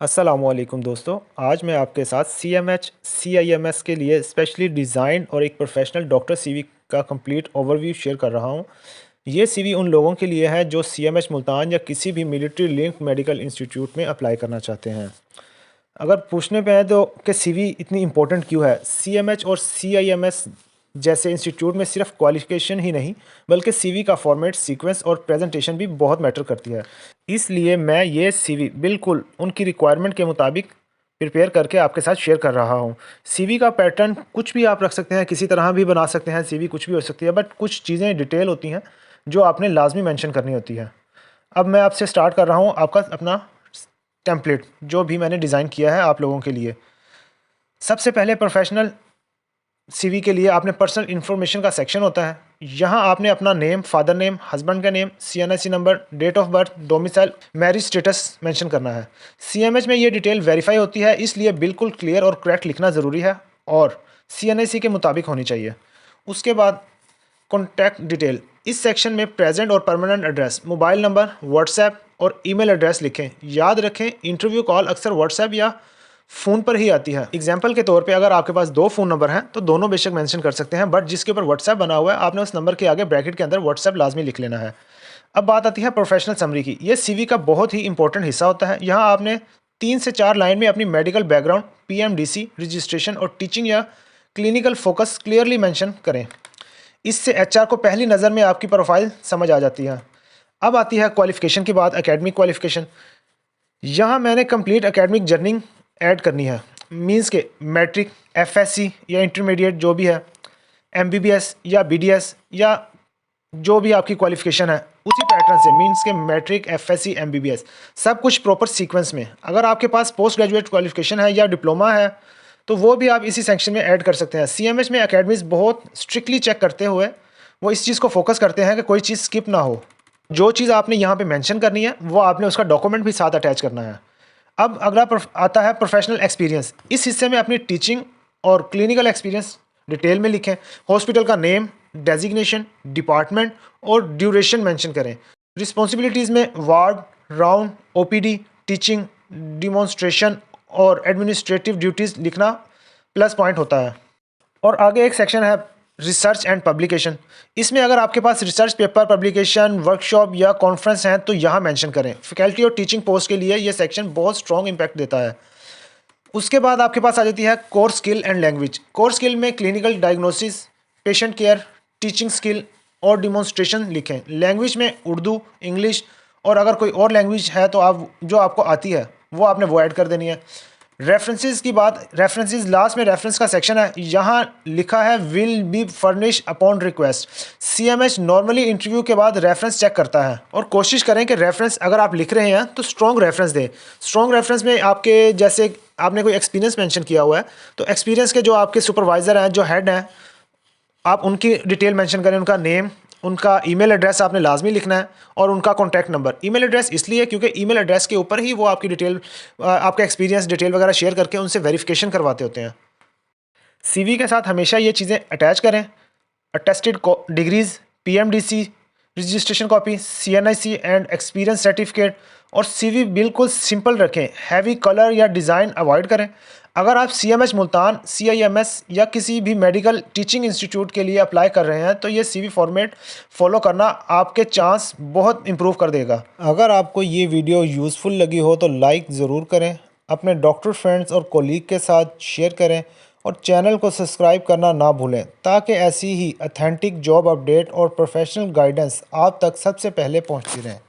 अस्सलामुअलैकुम दोस्तों। आज मैं आपके साथ CMH CIMS के लिए स्पेशली डिज़ाइन और एक प्रोफेशनल डॉक्टर सीवी का कंप्लीट ओवरव्यू शेयर कर रहा हूं। ये सीवी उन लोगों के लिए है जो CMH मुल्तान या किसी भी मिलिट्री लिंक मेडिकल इंस्टीट्यूट में अप्लाई करना चाहते हैं। अगर पूछने पे है तो कि सीवी इतनी इम्पोर्टेंट क्यों है, CMH और CIMS जैसे इंस्टीट्यूट में सिर्फ क्वालिफिकेशन ही नहीं बल्कि सीवी का फॉर्मेट, सीक्वेंस और प्रेजेंटेशन भी बहुत मैटर करती है। इसलिए मैं ये सीवी बिल्कुल उनकी रिक्वायरमेंट के मुताबिक प्रिपेयर करके आपके साथ शेयर कर रहा हूँ। सीवी का पैटर्न कुछ भी आप रख सकते हैं, किसी तरह भी बना सकते हैं, सीवी कुछ भी हो सकती है, बट कुछ चीज़ें डिटेल होती हैं जो आपने लाजमी मेंशन करनी होती है। अब मैं आपसे स्टार्ट कर रहा हूँ आपका अपना टेम्पलेट जो भी मैंने डिज़ाइन किया है आप लोगों के लिए। सबसे पहले प्रोफेशनल सीवी के लिए आपने पर्सनल इन्फॉर्मेशन का सेक्शन होता है। यहाँ आपने अपना नेम, फादर नेम, हस्बैंड का name, CNIC number, date of birth, domicile, marriage status mention करना है। CMH में ये डिटेल वेरीफाई होती है, इसलिए बिल्कुल क्लियर और करेक्ट लिखना ज़रूरी है और CNIC के मुताबिक होनी चाहिए। उसके बाद कॉन्टैक्ट डिटेल, इस सेक्शन में प्रेजेंट और permanent address, mobile number, WhatsApp और ईमेल एड्रेस लिखें। याद रखें इंटरव्यू कॉल अक्सर व्हाट्सएप या फ़ोन पर ही आती है। एग्जाम्पल के तौर पे अगर आपके पास 2 फ़ोन नंबर हैं तो दोनों बेशक मेंशन कर सकते हैं, बट जिसके ऊपर व्हाट्सएप बना हुआ है आपने उस नंबर के आगे ब्रैकेट के अंदर व्हाट्सएप लाजमी लिख लेना है। अब बात आती है प्रोफेशनल समरी की। ये सीवी का बहुत ही इंपॉर्टेंट हिस्सा होता है। यहाँ आपने 3 से 4 लाइन में अपनी मेडिकल बैकग्राउंड, PMDC, रजिस्ट्रेशन और टीचिंग या क्लिनिकल फोकस क्लियरली मैंशन करें। इससे HR को पहली नज़र में आपकी प्रोफाइल समझ आ जाती है। अब आती है क्वालिफ़िकेशन की बात, एकेडमिक क्वालिफ़िकेशन। यहाँ मैंने कंप्लीट एकेडमिक जर्नी ऐड करनी है। मींस के मैट्रिक, FSC या इंटरमीडिएट जो भी है, MBBS या BDS या जो भी आपकी क्वालिफ़िकेशन है उसी पैटर्न से, मींस के मैट्रिक, FSC, MBBS सब कुछ प्रॉपर सीक्वेंस में। अगर आपके पास पोस्ट ग्रेजुएट क्वालिफ़िकेशन है या डिप्लोमा है तो वो भी आप इसी सेक्शन में ऐड कर सकते हैं। CMH में अकेडमीज बहुत स्ट्रिक्टली चेक करते हुए वो इस चीज़ को फोकस करते हैं कि कोई चीज़ स्किप ना हो। जो चीज़ आपने यहाँ पे मेंशन करनी है वो आपने उसका डॉक्यूमेंट भी साथ अटैच करना है। अब अगला आता है प्रोफेशनल एक्सपीरियंस। इस हिस्से में अपनी टीचिंग और क्लिनिकल एक्सपीरियंस डिटेल में लिखें। हॉस्पिटल का नेम, डेजिग्नेशन, डिपार्टमेंट और ड्यूरेशन मेंशन करें। रिस्पॉन्सिबिलिटीज़ में ward, round, OPD, teaching, demonstration और एडमिनिस्ट्रेटिव ड्यूटीज़ लिखना प्लस पॉइंट होता है। और आगे एक सेक्शन है रिसर्च एंड पब्लिकेशन। इसमें अगर आपके पास रिसर्च पेपर, पब्लिकेशन, वर्कशॉप या कॉन्फ्रेंस हैं तो यहाँ मेंशन करें। फैकल्टी और टीचिंग पोस्ट के लिए ये सेक्शन बहुत स्ट्रॉन्ग इम्पैक्ट देता है। उसके बाद आपके पास आ जाती है core skill and language. Core skill में clinical diagnosis, patient care, teaching skill और डिमॉन्स्ट्रेशन लिखें। लैंग्वेज में उर्दू, इंग्लिश और अगर कोई और लैंग्वेज है तो आप जो आपको आती है वो आपने वो ऐड कर देनी है। रेफरेंसेस की बात, रेफरेंसेस लास्ट में रेफरेंस का सेक्शन है। यहाँ लिखा है will be furnish upon request. CMH normally interview के बाद रेफरेंस चेक करता है और कोशिश करें कि रेफरेंस अगर आप लिख रहे हैं तो स्ट्रॉन्ग रेफरेंस दें। स्ट्रॉन्ग रेफरेंस में आपके जैसे आपने कोई एक्सपीरियंस मेंशन किया हुआ है तो एक्सपीरियंस के जो आपके सुपरवाइज़र हैं, जो हेड हैं, आप उनकी डिटेल मेंशन करें। उनका नेम, उनका ईमेल एड्रेस आपने लाजमी लिखना है और उनका कॉन्टैक्ट नंबर। ईमेल एड्रेस इसलिए क्योंकि ईमेल एड्रेस के ऊपर ही वो आपकी डिटेल, आपका एक्सपीरियंस डिटेल वगैरह शेयर करके उनसे वेरिफिकेशन करवाते होते हैं। सीवी के साथ हमेशा ये चीज़ें अटैच करें। Attested degrees, PMDC, registration copy, CNIC and experience certificate. और सीवी बिल्कुल सिंपल रखें, हैवी कलर या डिज़ाइन अवॉइड करें। अगर आप CMH मुल्तान, CIMS या किसी भी मेडिकल टीचिंग इंस्टीट्यूट के लिए अप्लाई कर रहे हैं तो ये CV फॉर्मेट फॉलो करना आपके चांस बहुत इम्प्रूव कर देगा। अगर आपको ये वीडियो यूज़फुल लगी हो तो लाइक ज़रूर करें, अपने डॉक्टर फ्रेंड्स और कोलीग के साथ शेयर करें और चैनल को सब्सक्राइब करना ना भूलें ताकि ऐसी ही ऑथेंटिक जॉब अपडेट और प्रोफेशनल गाइडेंस आप तक सबसे पहले पहुंचती रहें।